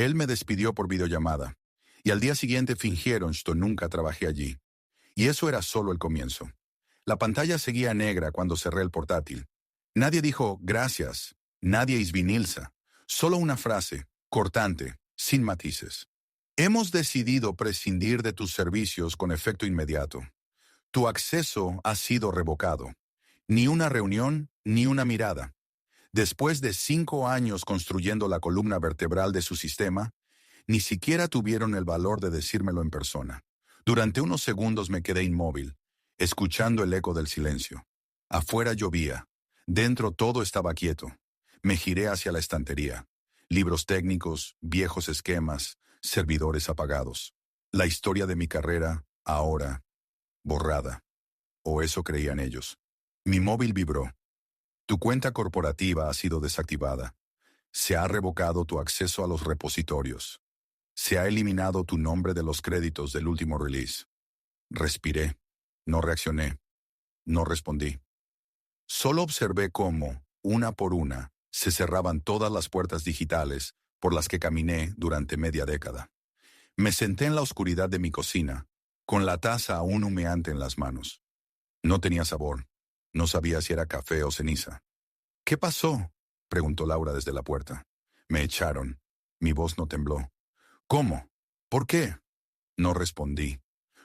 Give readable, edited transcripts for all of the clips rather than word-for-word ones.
Él me despidió por videollamada. Y al día siguiente fingieron que nunca trabajé allí. Y eso era solo el comienzo. La pantalla seguía negra cuando cerré el portátil. Nadie dijo gracias, nadie isvinilsa. Solo una frase, cortante, sin matices. Hemos decidido prescindir de tus servicios con efecto inmediato. Tu acceso ha sido revocado. Ni una reunión, ni una mirada. Después de 5 años construyendo la columna vertebral de su sistema, ni siquiera tuvieron el valor de decírmelo en persona. Durante unos segundos me quedé inmóvil, escuchando el eco del silencio. Afuera llovía. Dentro todo estaba quieto. Me giré hacia la estantería. Libros técnicos, viejos esquemas, servidores apagados. La historia de mi carrera, ahora, borrada. O eso creían ellos. Mi móvil vibró. Tu cuenta corporativa ha sido desactivada. Se ha revocado tu acceso a los repositorios. Se ha eliminado tu nombre de los créditos del último release. Respiré. No reaccioné. No respondí. Solo observé cómo, una por una, se cerraban todas las puertas digitales por las que caminé durante media década. Me senté en la oscuridad de mi cocina, con la taza aún humeante en las manos. No tenía sabor. No sabía si era café o ceniza. ¿Qué pasó?, preguntó Laura desde la puerta. Me echaron. Mi voz no tembló. ¿Cómo? ¿Por qué? No respondí.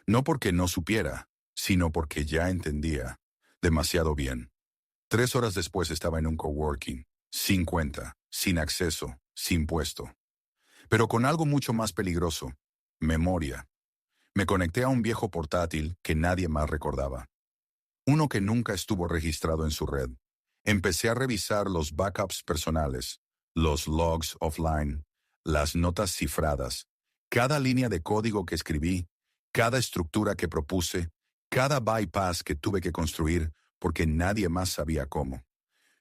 No porque no supiera, sino porque ya entendía. Demasiado bien. 3 horas después estaba en un coworking, sin cuenta, sin acceso, sin puesto. Pero con algo mucho más peligroso, memoria. Me conecté a un viejo portátil que nadie más recordaba. Uno que nunca estuvo registrado en su red. Empecé a revisar los backups personales, los logs offline, las notas cifradas, cada línea de código que escribí, cada estructura que propuse, cada bypass que tuve que construir porque nadie más sabía cómo.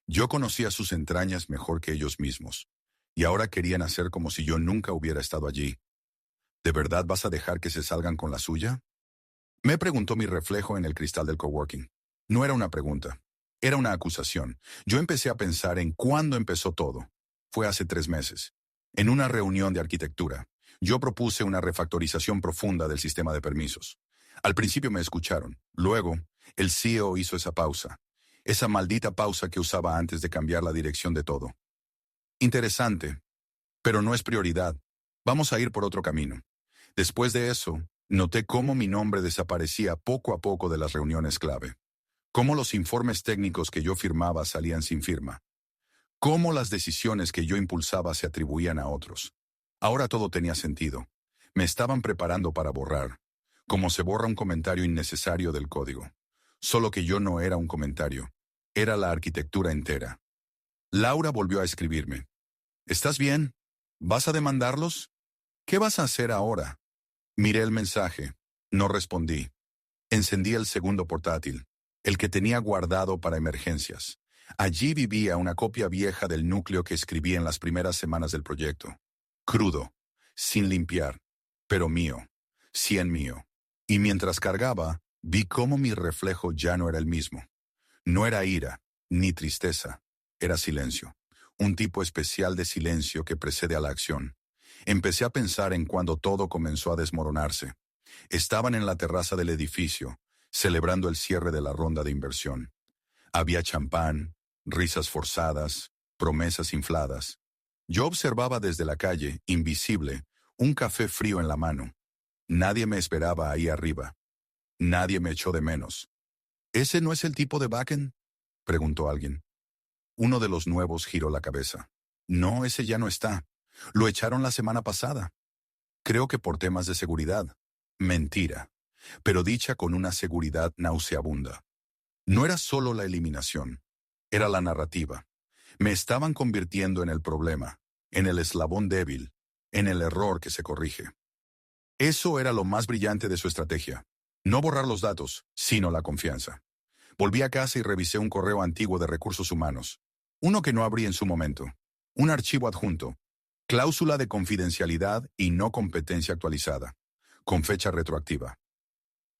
Yo conocía sus entrañas mejor que ellos mismos, y ahora querían hacer como si yo nunca hubiera estado allí. ¿De verdad vas a dejar que se salgan con la suya?, me preguntó mi reflejo en el cristal del coworking. No era una pregunta, era una acusación. Yo empecé a pensar en cuándo empezó todo. Fue hace 3 meses. En una reunión de arquitectura, yo propuse una refactorización profunda del sistema de permisos. Al principio me escucharon. Luego, el CEO hizo esa pausa. Esa maldita pausa que usaba antes de cambiar la dirección de todo. Interesante, pero no es prioridad. Vamos a ir por otro camino. Después de eso, noté cómo mi nombre desaparecía poco a poco de las reuniones clave. Cómo los informes técnicos que yo firmaba salían sin firma. Cómo las decisiones que yo impulsaba se atribuían a otros. Ahora todo tenía sentido. Me estaban preparando para borrar. Como se borra un comentario innecesario del código. Solo que yo no era un comentario. Era la arquitectura entera. Laura volvió a escribirme. ¿Estás bien? ¿Vas a demandarlos? ¿Qué vas a hacer ahora? Miré el mensaje. No respondí. Encendí el segundo portátil, el que tenía guardado para emergencias. Allí vivía una copia vieja del núcleo que escribí en las primeras semanas del proyecto. Crudo, sin limpiar, pero mío, 100 mío. Y mientras cargaba, vi cómo mi reflejo ya no era el mismo. No era ira, ni tristeza, era silencio. Un tipo especial de silencio que precede a la acción. Empecé a pensar en cuando todo comenzó a desmoronarse. Estaban en la terraza del edificio, celebrando el cierre de la ronda de inversión. Había champán, risas forzadas, promesas infladas. Yo observaba desde la calle, invisible, un café frío en la mano. Nadie me esperaba ahí arriba. Nadie me echó de menos. ¿Ese no es el tipo de backend?, preguntó alguien. Uno de los nuevos giró la cabeza. No, ese ya no está. Lo echaron la semana pasada. Creo que por temas de seguridad. Mentira. Pero dicha con una seguridad nauseabunda. No era solo la eliminación. Era la narrativa. Me estaban convirtiendo en el problema, en el eslabón débil, en el error que se corrige. Eso era lo más brillante de su estrategia. No borrar los datos, sino la confianza. Volví a casa y revisé un correo antiguo de recursos humanos. Uno que no abrí en su momento. Un archivo adjunto. Cláusula de confidencialidad y no competencia actualizada. Con fecha retroactiva.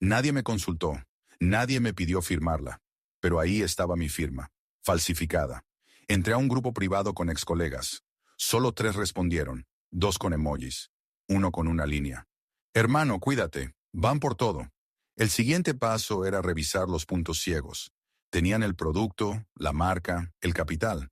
Nadie me consultó. Nadie me pidió firmarla. Pero ahí estaba mi firma. Falsificada. Entré a un grupo privado con excolegas. Solo 3 respondieron. 2 con emojis, 1 con una línea. Hermano, cuídate, van por todo. El siguiente paso era revisar los puntos ciegos. Tenían el producto, la marca, el capital.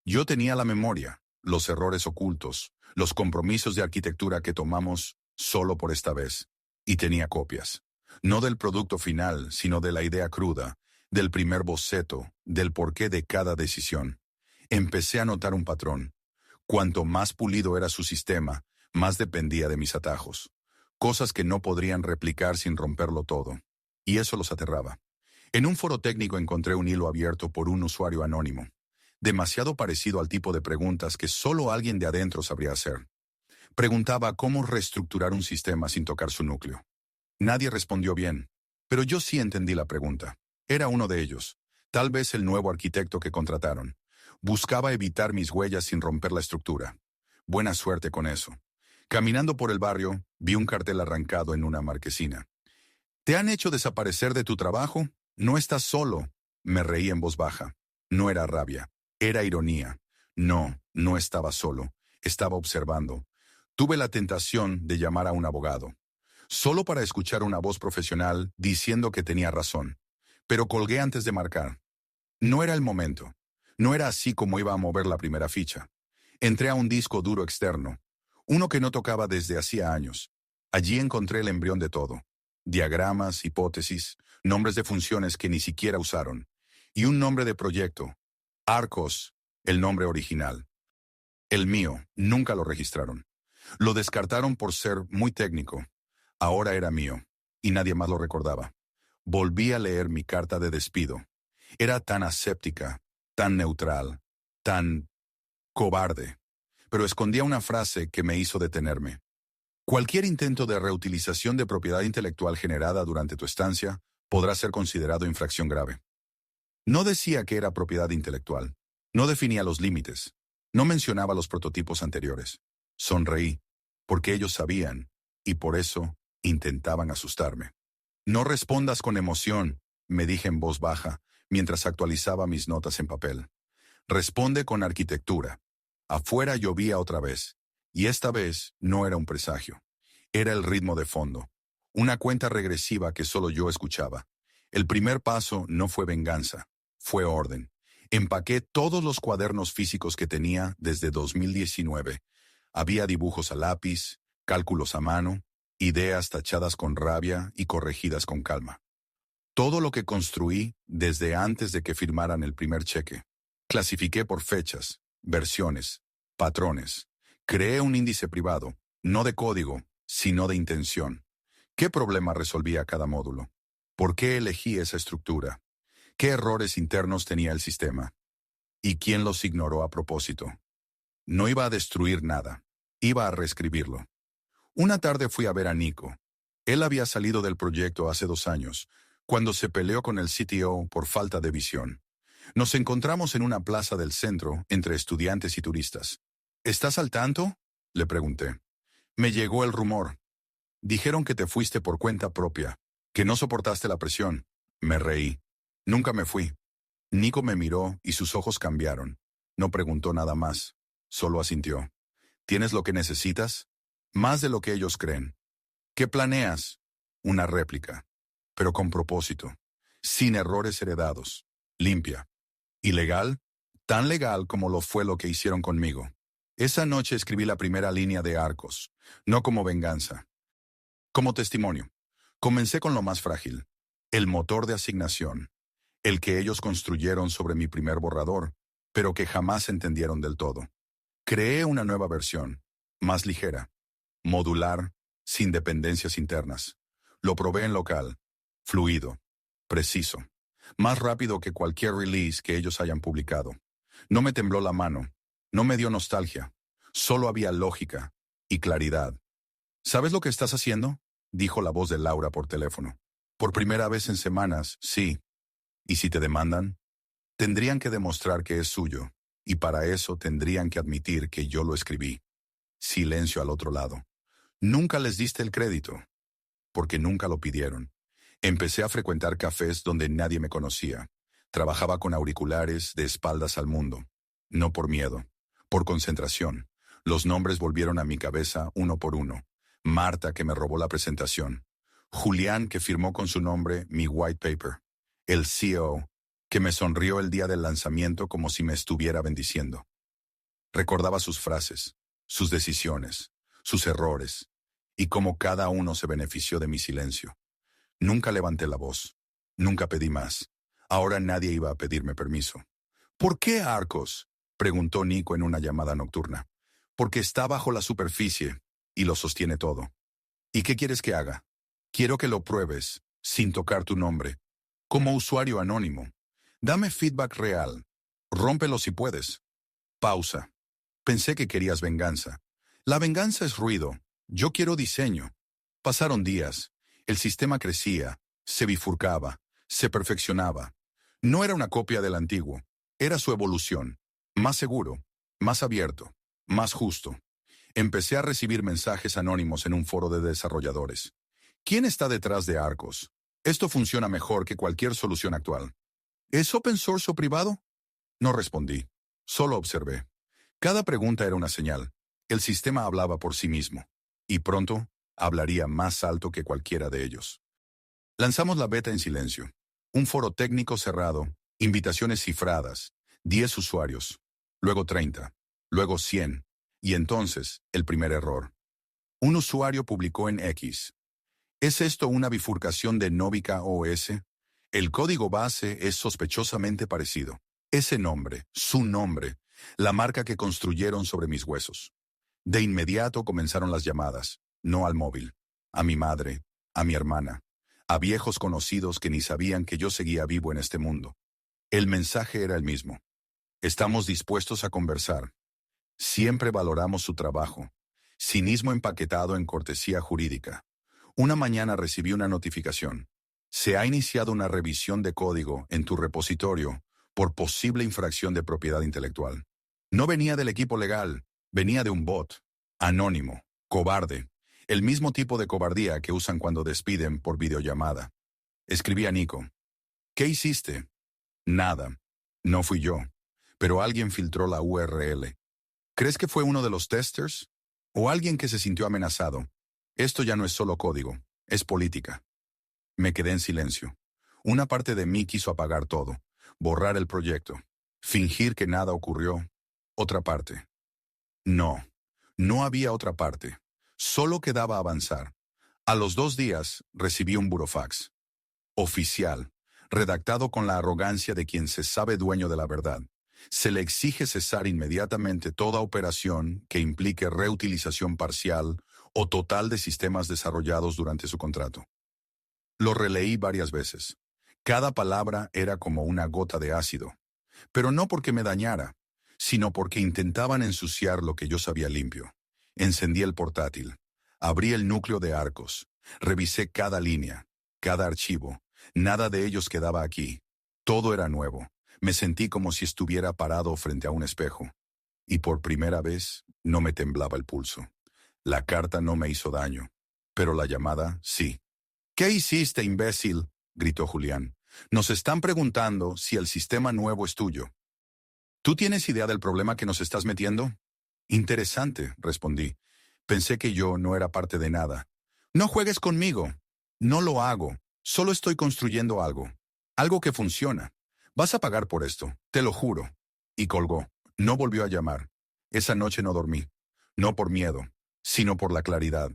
Yo tenía la memoria, los errores ocultos, los compromisos de arquitectura que tomamos solo por esta vez. Y tenía copias. No del producto final, sino de la idea cruda, del primer boceto, del porqué de cada decisión. Empecé a notar un patrón. Cuanto más pulido era su sistema, más dependía de mis atajos. Cosas que no podrían replicar sin romperlo todo. Y eso los aterraba. En un foro técnico encontré un hilo abierto por un usuario anónimo. Demasiado parecido al tipo de preguntas que solo alguien de adentro sabría hacer. Preguntaba cómo reestructurar un sistema sin tocar su núcleo. Nadie respondió bien, pero yo sí entendí la pregunta. Era uno de ellos, tal vez el nuevo arquitecto que contrataron. Buscaba evitar mis huellas sin romper la estructura. Buena suerte con eso. Caminando por el barrio, vi un cartel arrancado en una marquesina. ¿Te han hecho desaparecer de tu trabajo? No estás solo. Me reí en voz baja. No era rabia, era ironía. No, no estaba solo. Estaba observando. Tuve la tentación de llamar a un abogado, solo para escuchar una voz profesional diciendo que tenía razón. Pero colgué antes de marcar. No era el momento. No era así como iba a mover la primera ficha. Entré a un disco duro externo, uno que no tocaba desde hacía años. Allí encontré el embrión de todo. Diagramas, hipótesis, nombres de funciones que ni siquiera usaron. Y un nombre de proyecto. Arcos, el nombre original. El mío, nunca lo registraron. Lo descartaron por ser muy técnico. Ahora era mío, y nadie más lo recordaba. Volví a leer mi carta de despido. Era tan aséptica, tan neutral, tan cobarde, pero escondía una frase que me hizo detenerme. Cualquier intento de reutilización de propiedad intelectual generada durante tu estancia podrá ser considerado infracción grave. No decía que era propiedad intelectual. No definía los límites. No mencionaba los prototipos anteriores. Sonreí, porque ellos sabían, y por eso intentaban asustarme. No respondas con emoción, me dije en voz baja, mientras actualizaba mis notas en papel. Responde con arquitectura. Afuera llovía otra vez, y esta vez no era un presagio. Era el ritmo de fondo, una cuenta regresiva que solo yo escuchaba. El primer paso no fue venganza, fue orden. Empaqué todos los cuadernos físicos que tenía desde 2019. Había dibujos a lápiz, cálculos a mano, ideas tachadas con rabia y corregidas con calma. Todo lo que construí desde antes de que firmaran el primer cheque. Clasifiqué por fechas, versiones, patrones. Creé un índice privado, no de código, sino de intención. ¿Qué problema resolvía cada módulo? ¿Por qué elegí esa estructura? ¿Qué errores internos tenía el sistema? ¿Y quién los ignoró a propósito? No iba a destruir nada, iba a reescribirlo. Una tarde fui a ver a Nico. Él había salido del proyecto hace 2 años, cuando se peleó con el CTO por falta de visión. Nos encontramos en una plaza del centro entre estudiantes y turistas. ¿Estás al tanto?, le pregunté. Me llegó el rumor. Dijeron que te fuiste por cuenta propia, que no soportaste la presión. Me reí. Nunca me fui. Nico me miró y sus ojos cambiaron. No preguntó nada más. Solo asintió. ¿Tienes lo que necesitas? Más de lo que ellos creen. ¿Qué planeas? Una réplica. Pero con propósito. Sin errores heredados. Limpia. ¿Y legal? Tan legal como lo fue lo que hicieron conmigo. Esa noche escribí la primera línea de Arcos. No como venganza. Como testimonio. Comencé con lo más frágil. El motor de asignación. El que ellos construyeron sobre mi primer borrador, pero que jamás entendieron del todo. Creé una nueva versión, más ligera, modular, sin dependencias internas. Lo probé en local, fluido, preciso, más rápido que cualquier release que ellos hayan publicado. No me tembló la mano, no me dio nostalgia, solo había lógica y claridad. ¿Sabes lo que estás haciendo?, dijo la voz de Laura por teléfono. Por primera vez en semanas, sí. ¿Y si te demandan? Tendrían que demostrar que es suyo, y para eso tendrían que admitir que yo lo escribí. Silencio al otro lado. Nunca les diste el crédito, porque nunca lo pidieron. Empecé a frecuentar cafés donde nadie me conocía. Trabajaba con auriculares de espaldas al mundo. No por miedo, por concentración. Los nombres volvieron a mi cabeza uno por uno. Marta, que me robó la presentación. Julián, que firmó con su nombre mi white paper. El CEO, que me sonrió el día del lanzamiento como si me estuviera bendiciendo. Recordaba sus frases, sus decisiones, sus errores, y cómo cada uno se benefició de mi silencio. Nunca levanté la voz. Nunca pedí más. Ahora nadie iba a pedirme permiso. ¿Por qué Arcos?, preguntó Nico en una llamada nocturna. Porque está bajo la superficie y lo sostiene todo. ¿Y qué quieres que haga? Quiero que lo pruebes, sin tocar tu nombre, como usuario anónimo. Dame feedback real. Rómpelo si puedes. Pausa. Pensé que querías venganza. La venganza es ruido. Yo quiero diseño. Pasaron días. El sistema crecía, se bifurcaba, se perfeccionaba. No era una copia del antiguo. Era su evolución. Más seguro, más abierto, más justo. Empecé a recibir mensajes anónimos en un foro de desarrolladores. ¿Quién está detrás de Arcos? Esto funciona mejor que cualquier solución actual. ¿Es open source o privado? No respondí. Solo observé. Cada pregunta era una señal. El sistema hablaba por sí mismo. Y pronto, hablaría más alto que cualquiera de ellos. Lanzamos la beta en silencio. Un foro técnico cerrado, invitaciones cifradas, 10 usuarios, luego 30, luego 100, y entonces el primer error. Un usuario publicó en X. ¿Es esto una bifurcación de Novica OS? El código base es sospechosamente parecido. Ese nombre, su nombre, la marca que construyeron sobre mis huesos. De inmediato comenzaron las llamadas, no al móvil, a mi madre, a mi hermana, a viejos conocidos que ni sabían que yo seguía vivo en este mundo. El mensaje era el mismo. Estamos dispuestos a conversar. Siempre valoramos su trabajo. Cinismo empaquetado en cortesía jurídica. Una mañana recibí una notificación. Se ha iniciado una revisión de código en tu repositorio por posible infracción de propiedad intelectual. No venía del equipo legal, venía de un bot, anónimo, cobarde, el mismo tipo de cobardía que usan cuando despiden por videollamada. Escribí a Nico. ¿Qué hiciste? Nada. No fui yo, pero alguien filtró la URL. ¿Crees que fue uno de los testers? ¿O alguien que se sintió amenazado? Esto ya no es solo código, es política. Me quedé en silencio. Una parte de mí quiso apagar todo, borrar el proyecto, fingir que nada ocurrió. Otra parte. No, no había otra parte. Solo quedaba avanzar. A los 2 días recibí un burofax. Oficial, redactado con la arrogancia de quien se sabe dueño de la verdad. Se le exige cesar inmediatamente toda operación que implique reutilización parcial o total de sistemas desarrollados durante su contrato. Lo releí varias veces. Cada palabra era como una gota de ácido. Pero no porque me dañara, sino porque intentaban ensuciar lo que yo sabía limpio. Encendí el portátil. Abrí el núcleo de Arcos. Revisé cada línea, cada archivo. Nada de ellos quedaba aquí. Todo era nuevo. Me sentí como si estuviera parado frente a un espejo. Y por primera vez no me temblaba el pulso. La carta no me hizo daño, pero la llamada sí. ¿Qué hiciste, imbécil?, gritó Julián. Nos están preguntando si el sistema nuevo es tuyo. ¿Tú tienes idea del problema que nos estás metiendo? Interesante, respondí. Pensé que yo no era parte de nada. No juegues conmigo. No lo hago. Solo estoy construyendo algo. Algo que funciona. Vas a pagar por esto, te lo juro. Y colgó. No volvió a llamar. Esa noche no dormí. No por miedo, sino por la claridad.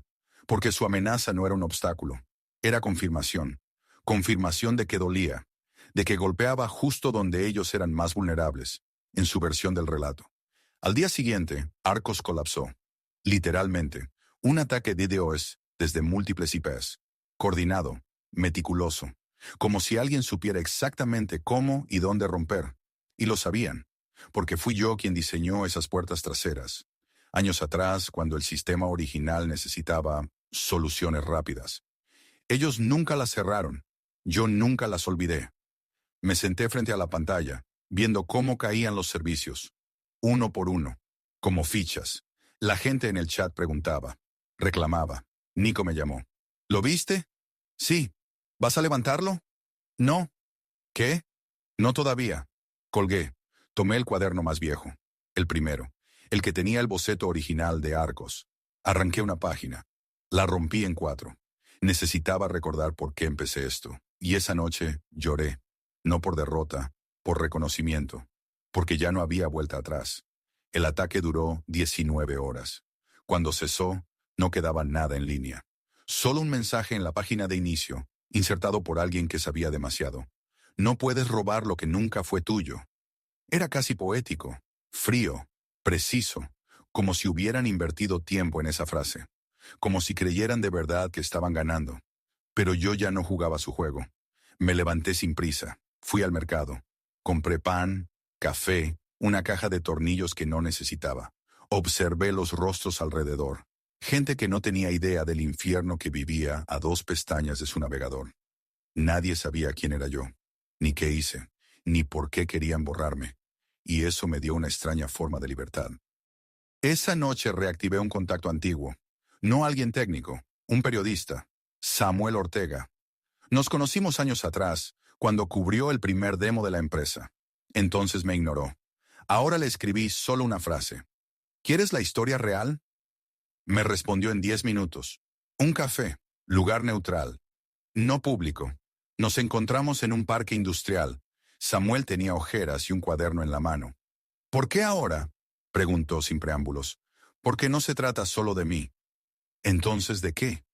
Porque su amenaza no era un obstáculo. Era confirmación. Confirmación de que dolía. De que golpeaba justo donde ellos eran más vulnerables, en su versión del relato. Al día siguiente, Arcos colapsó. Literalmente, un ataque de DDoS desde múltiples IPs. Coordinado, meticuloso. Como si alguien supiera exactamente cómo y dónde romper. Y lo sabían, porque fui yo quien diseñó esas puertas traseras. Años atrás, cuando el sistema original necesitaba soluciones rápidas. Ellos nunca las cerraron. Yo nunca las olvidé. Me senté frente a la pantalla, viendo cómo caían los servicios. Uno por uno, como fichas. La gente en el chat preguntaba, reclamaba. Nico me llamó. ¿Lo viste? Sí. ¿Vas a levantarlo? No. ¿Qué? No todavía. Colgué. Tomé el cuaderno más viejo. El primero. el que tenía el boceto original de Arcos. Arranqué una página. La rompí en 4. Necesitaba recordar por qué empecé esto. Y esa noche lloré. No por derrota, por reconocimiento. Porque ya no había vuelta atrás. El ataque duró 19 horas. Cuando cesó, no quedaba nada en línea. Solo un mensaje en la página de inicio, insertado por alguien que sabía demasiado. No puedes robar lo que nunca fue tuyo. Era casi poético, frío, preciso, como si hubieran invertido tiempo en esa frase, como si creyeran de verdad que estaban ganando. Pero yo ya no jugaba su juego. Me levanté sin prisa, fui al mercado, compré pan, café, una caja de tornillos que no necesitaba. Observé los rostros alrededor, gente que no tenía idea del infierno que vivía a 2 pestañas de su navegador. Nadie sabía quién era yo, ni qué hice, ni por qué querían borrarme, y eso me dio una extraña forma de libertad. Esa noche reactivé un contacto antiguo, no alguien técnico, un periodista, Samuel Ortega. Nos conocimos años atrás, cuando cubrió el primer demo de la empresa. Entonces me ignoró. Ahora le escribí solo una frase. ¿Quieres la historia real? Me respondió en 10 minutos. Un café, lugar neutral, no público. Nos encontramos en un parque industrial. Samuel tenía ojeras y un cuaderno en la mano. ¿Por qué ahora?, preguntó sin preámbulos. Porque no se trata solo de mí. ¿Entonces de qué?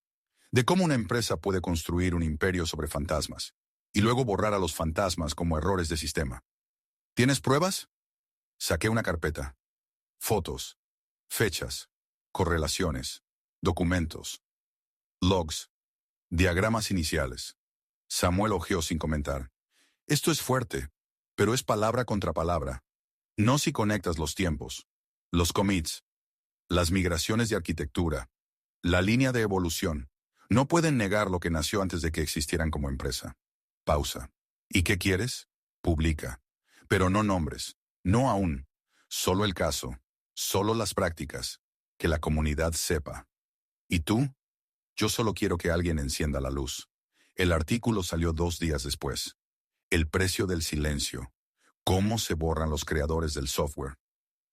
De cómo una empresa puede construir un imperio sobre fantasmas, y luego borrar a los fantasmas como errores de sistema. ¿Tienes pruebas? Saqué una carpeta. Fotos, fechas, correlaciones, documentos, logs, diagramas iniciales. Samuel hojeó sin comentar. Esto es fuerte, pero es palabra contra palabra. No si conectas los tiempos, los commits, las migraciones de arquitectura, la línea de evolución. No pueden negar lo que nació antes de que existieran como empresa. Pausa. ¿Y qué quieres? Publica. Pero no nombres. No aún. Solo el caso. Solo las prácticas. Que la comunidad sepa. ¿Y tú? Yo solo quiero que alguien encienda la luz. El artículo salió 2 días después. El precio del silencio. ¿Cómo se borran los creadores del software?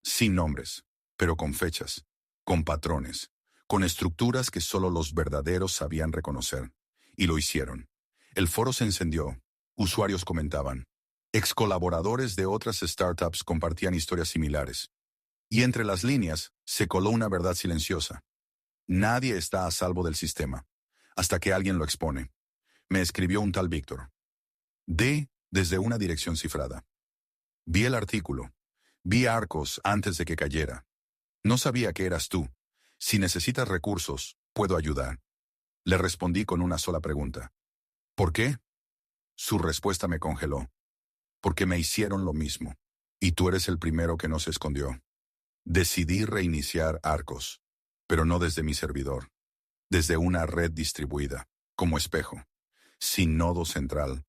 Sin nombres, pero con fechas, con patrones, con estructuras que solo los verdaderos sabían reconocer. Y lo hicieron. El foro se encendió. Usuarios comentaban. Ex colaboradores de otras startups compartían historias similares. Y entre las líneas se coló una verdad silenciosa. Nadie está a salvo del sistema, hasta que alguien lo expone. Me escribió un tal Víctor. Desde una dirección cifrada. Vi el artículo. Vi Arcos antes de que cayera. No sabía que eras tú. Si necesitas recursos, puedo ayudar. Le respondí con una sola pregunta. ¿Por qué? Su respuesta me congeló. Porque me hicieron lo mismo. Y tú eres el primero que no se escondió. Decidí reiniciar Arcos, pero no desde mi servidor. Desde una red distribuida, como espejo, sin nodo central.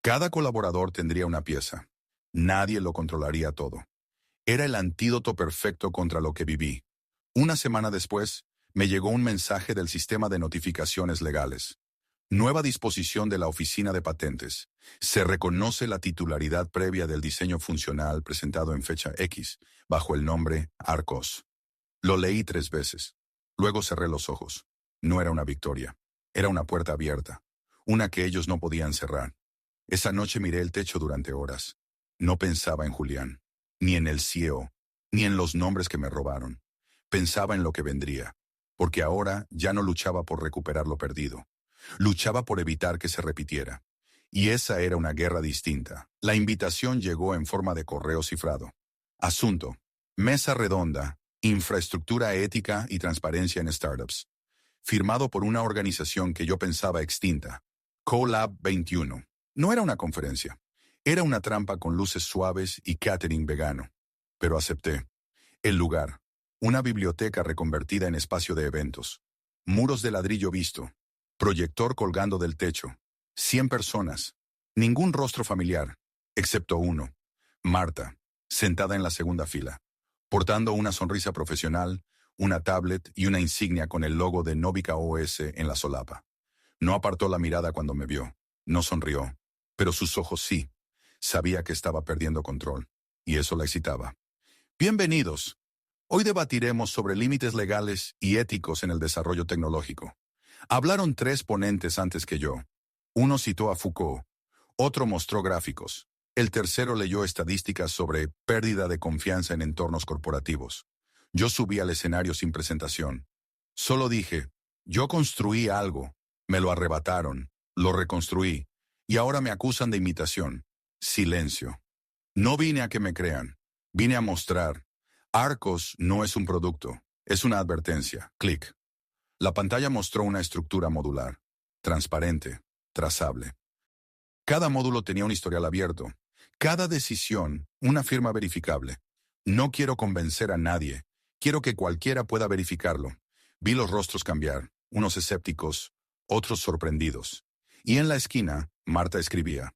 Cada colaborador tendría una pieza. Nadie lo controlaría todo. Era el antídoto perfecto contra lo que viví. Una semana después, me llegó un mensaje del sistema de notificaciones legales. Nueva disposición de la Oficina de Patentes. Se reconoce la titularidad previa del diseño funcional presentado en fecha X, bajo el nombre Arcos. Lo leí 3 veces. Luego cerré los ojos. No era una victoria. Era una puerta abierta. Una que ellos no podían cerrar. Esa noche miré el techo durante horas. No pensaba en Julián, ni en el CEO, ni en los nombres que me robaron. Pensaba en lo que vendría, porque ahora ya no luchaba por recuperar lo perdido. Luchaba por evitar que se repitiera. Y esa era una guerra distinta. La invitación llegó en forma de correo cifrado. Asunto: Mesa redonda, infraestructura ética y transparencia en startups. Firmado por una organización que yo pensaba extinta. CoLab 21. No era una conferencia. Era una trampa con luces suaves y catering vegano. Pero acepté. El lugar. Una biblioteca reconvertida en espacio de eventos. Muros de ladrillo visto. Proyector colgando del techo. 100 personas. Ningún rostro familiar, excepto uno. Marta, sentada en la segunda fila, portando una sonrisa profesional, una tablet y una insignia con el logo de Novica OS en la solapa. No apartó la mirada cuando me vio. No sonrió. Pero sus ojos sí. Sabía que estaba perdiendo control. Y eso la excitaba. Bienvenidos. Hoy debatiremos sobre límites legales y éticos en el desarrollo tecnológico. Hablaron 3 ponentes antes que yo. Uno citó a Foucault, otro mostró gráficos, el tercero leyó estadísticas sobre pérdida de confianza en entornos corporativos. Yo subí al escenario sin presentación. Solo dije, yo construí algo, me lo arrebataron, lo reconstruí, y ahora me acusan de imitación. Silencio. No vine a que me crean, vine a mostrar. Arcos no es un producto, es una advertencia. Clic. La pantalla mostró una estructura modular, transparente, trazable. Cada módulo tenía un historial abierto, cada decisión una firma verificable. No quiero convencer a nadie, quiero que cualquiera pueda verificarlo. Vi los rostros cambiar, unos escépticos, otros sorprendidos. Y en la esquina, Marta escribía.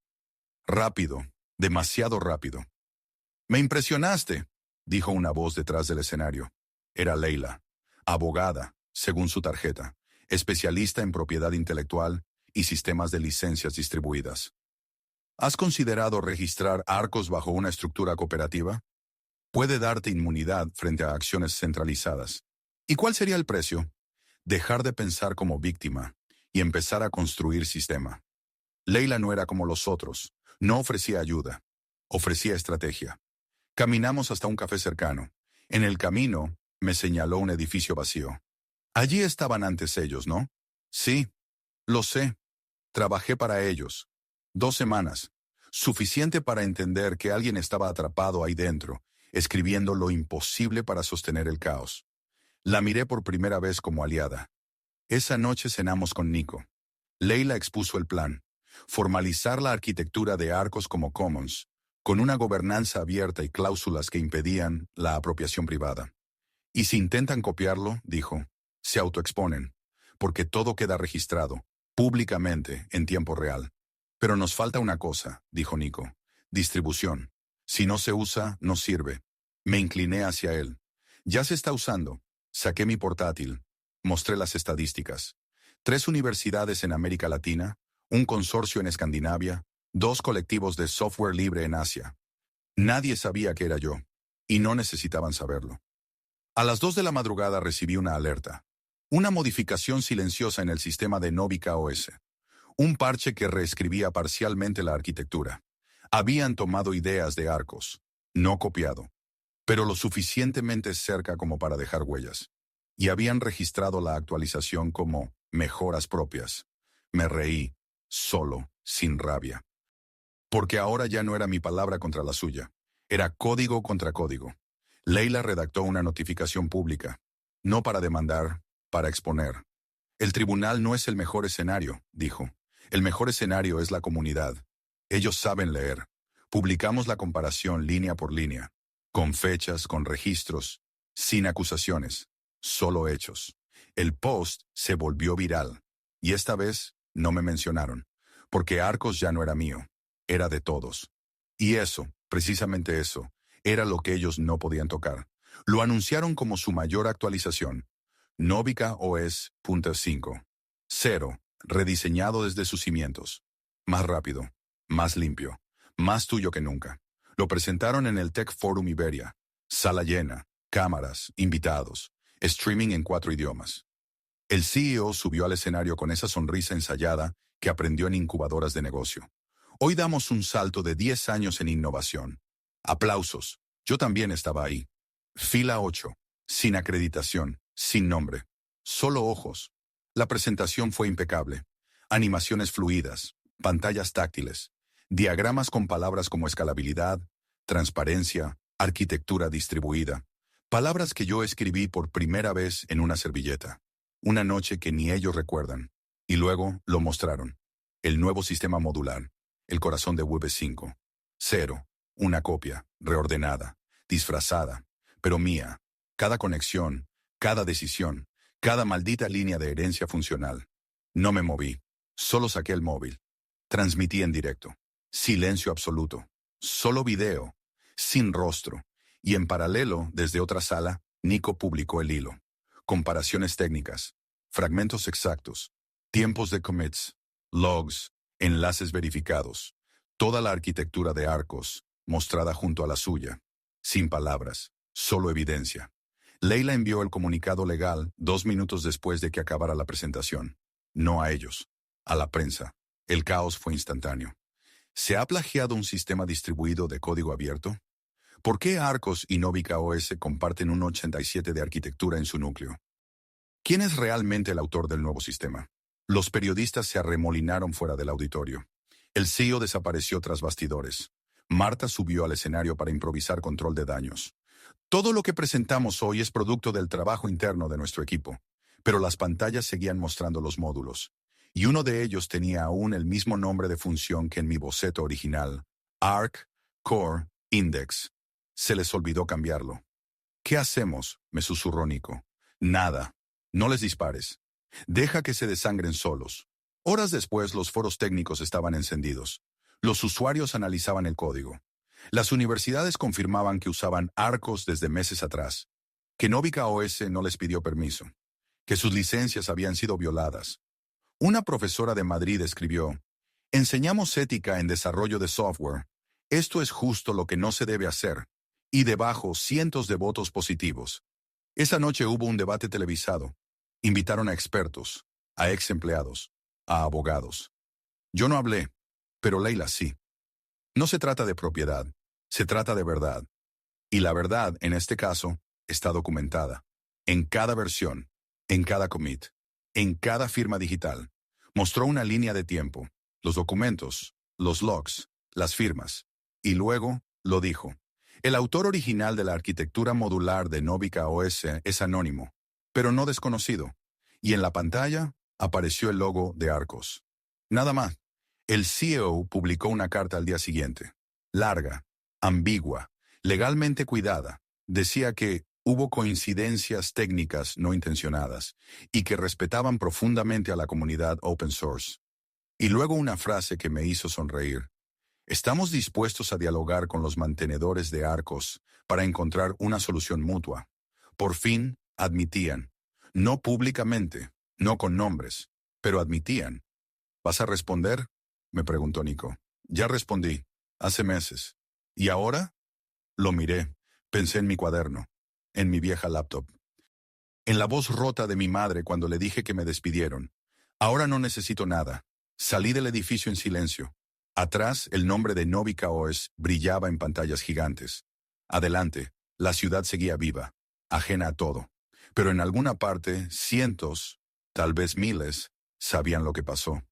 Rápido, demasiado rápido. Me impresionaste, dijo una voz detrás del escenario. Era Leila, abogada, según su tarjeta, especialista en propiedad intelectual y sistemas de licencias distribuidas. ¿Has considerado registrar Arcos bajo una estructura cooperativa? Puede darte inmunidad frente a acciones centralizadas. ¿Y cuál sería el precio? Dejar de pensar como víctima y empezar a construir sistema. Leila no era como los otros, no ofrecía ayuda, ofrecía estrategia. Caminamos hasta un café cercano. En el camino, me señaló un edificio vacío. Allí estaban antes ellos, ¿no? Sí, lo sé. Trabajé para ellos. 2 semanas. Suficiente para entender que alguien estaba atrapado ahí dentro, escribiendo lo imposible para sostener el caos. La miré por primera vez como aliada. Esa noche cenamos con Nico. Leila expuso el plan. Formalizar la arquitectura de Arcos como Commons, con una gobernanza abierta y cláusulas que impedían la apropiación privada. Y si intentan copiarlo, dijo, se autoexponen, porque todo queda registrado, públicamente, en tiempo real. Pero nos falta una cosa, dijo Nico, distribución. Si no se usa, no sirve. Me incliné hacia él. Ya se está usando. Saqué mi portátil. Mostré las estadísticas. 3 universidades en América Latina, un consorcio en Escandinavia, 2 colectivos de software libre en Asia. Nadie sabía que era yo, y no necesitaban saberlo. A las 2 de la madrugada recibí una alerta. Una modificación silenciosa en el sistema de Novica OS. Un parche que reescribía parcialmente la arquitectura. Habían tomado ideas de Arcos, no copiado, pero lo suficientemente cerca como para dejar huellas. Y habían registrado la actualización como mejoras propias. Me reí, solo, sin rabia. Porque ahora ya no era mi palabra contra la suya. Era código contra código. Leila redactó una notificación pública. No para demandar, para exponer. El tribunal no es el mejor escenario, dijo. El mejor escenario es la comunidad. Ellos saben leer. Publicamos la comparación línea por línea, con fechas, con registros, sin acusaciones, solo hechos. El post se volvió viral, y esta vez no me mencionaron, porque Arcos ya no era mío, era de todos. Y eso, precisamente eso, era lo que ellos no podían tocar. Lo anunciaron como su mayor actualización. Novica OS .5. 0, rediseñado desde sus cimientos. Más rápido, más limpio, más tuyo que nunca. Lo presentaron en el Tech Forum Iberia. Sala llena, cámaras, invitados, streaming en 4 idiomas. El CEO subió al escenario con esa sonrisa ensayada que aprendió en incubadoras de negocio. Hoy damos un salto de 10 años en innovación. Aplausos. Yo también estaba ahí. Fila 8. Sin acreditación, sin nombre. Solo ojos. La presentación fue impecable. Animaciones fluidas, pantallas táctiles, diagramas con palabras como escalabilidad, transparencia, arquitectura distribuida. Palabras que yo escribí por primera vez en una servilleta. Una noche que ni ellos recuerdan. Y luego lo mostraron. El nuevo sistema modular. El corazón de Web 5. 0. Una copia, reordenada, disfrazada, pero mía. Cada conexión, cada decisión, cada maldita línea de herencia funcional. No me moví. Solo saqué el móvil. Transmití en directo. Silencio absoluto. Solo video. Sin rostro. Y en paralelo, desde otra sala, Nico publicó el hilo. Comparaciones técnicas. Fragmentos exactos. Tiempos de commits. Logs. Enlaces verificados. Toda la arquitectura de Arcos, mostrada junto a la suya. Sin palabras. Solo evidencia. Leila envió el comunicado legal 2 minutos después de que acabara la presentación. No a ellos, a la prensa. El caos fue instantáneo. ¿Se ha plagiado un sistema distribuido de código abierto? ¿Por qué Arcos y Novica OS comparten un 87 de arquitectura en su núcleo? ¿Quién es realmente el autor del nuevo sistema? Los periodistas se arremolinaron fuera del auditorio. El CEO desapareció tras bastidores. Marta subió al escenario para improvisar control de daños. Todo lo que presentamos hoy es producto del trabajo interno de nuestro equipo, pero las pantallas seguían mostrando los módulos, y uno de ellos tenía aún el mismo nombre de función que en mi boceto original, Arc Core Index. Se les olvidó cambiarlo. ¿Qué hacemos?, me susurró Nico. Nada. No les dispares. Deja que se desangren solos. Horas después, los foros técnicos estaban encendidos. Los usuarios analizaban el código. Las universidades confirmaban que usaban Arcos desde meses atrás, que Novica OS no les pidió permiso, que sus licencias habían sido violadas. Una profesora de Madrid escribió: enseñamos ética en desarrollo de software. Esto es justo lo que no se debe hacer. Y debajo, cientos de votos positivos. Esa noche hubo un debate televisado. Invitaron a expertos, a ex empleados, a abogados. Yo no hablé, pero Leila sí. No se trata de propiedad, se trata de verdad. Y la verdad, en este caso, está documentada. En cada versión, en cada commit, en cada firma digital. Mostró una línea de tiempo, los documentos, los logs, las firmas. Y luego, lo dijo. El autor original de la arquitectura modular de Novica OS es anónimo, pero no desconocido. Y en la pantalla apareció el logo de Arcos. Nada más. El CEO publicó una carta al día siguiente. Larga, ambigua, legalmente cuidada. Decía que hubo coincidencias técnicas no intencionadas y que respetaban profundamente a la comunidad open source. Y luego una frase que me hizo sonreír. Estamos dispuestos a dialogar con los mantenedores de Arcos para encontrar una solución mutua. Por fin, admitían. No públicamente, no con nombres, pero admitían. ¿Vas a responder?, me preguntó Nico. Ya respondí, hace meses. ¿Y ahora? Lo miré, pensé en mi cuaderno, en mi vieja laptop. En la voz rota de mi madre cuando le dije que me despidieron. Ahora no necesito nada. Salí del edificio en silencio. Atrás, el nombre de Novica OS brillaba en pantallas gigantes. Adelante, la ciudad seguía viva, ajena a todo. Pero en alguna parte, cientos, tal vez miles, sabían lo que pasó.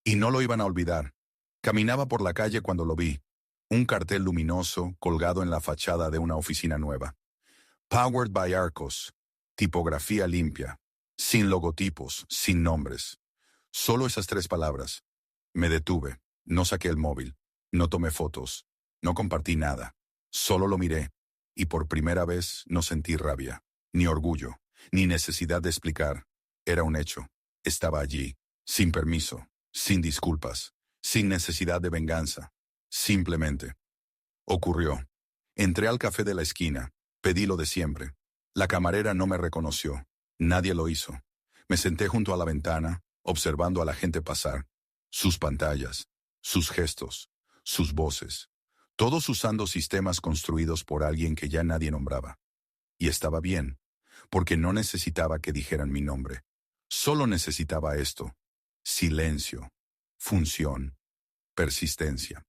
Y no lo iban a olvidar. Caminaba por la calle cuando lo vi. Un cartel luminoso colgado en la fachada de una oficina nueva. Powered by Arcos. Tipografía limpia. Sin logotipos, sin nombres. Solo esas 3 palabras. Me detuve. No saqué el móvil. No tomé fotos. No compartí nada. Solo lo miré. Y por primera vez no sentí rabia, ni orgullo, ni necesidad de explicar. Era un hecho. Estaba allí, sin permiso, sin disculpas, sin necesidad de venganza. Simplemente. Ocurrió. Entré al café de la esquina. Pedí lo de siempre. La camarera no me reconoció. Nadie lo hizo. Me senté junto a la ventana, observando a la gente pasar. Sus pantallas, sus gestos, sus voces. Todos usando sistemas construidos por alguien que ya nadie nombraba. Y estaba bien, porque no necesitaba que dijeran mi nombre. Solo necesitaba esto: silencio, función, persistencia.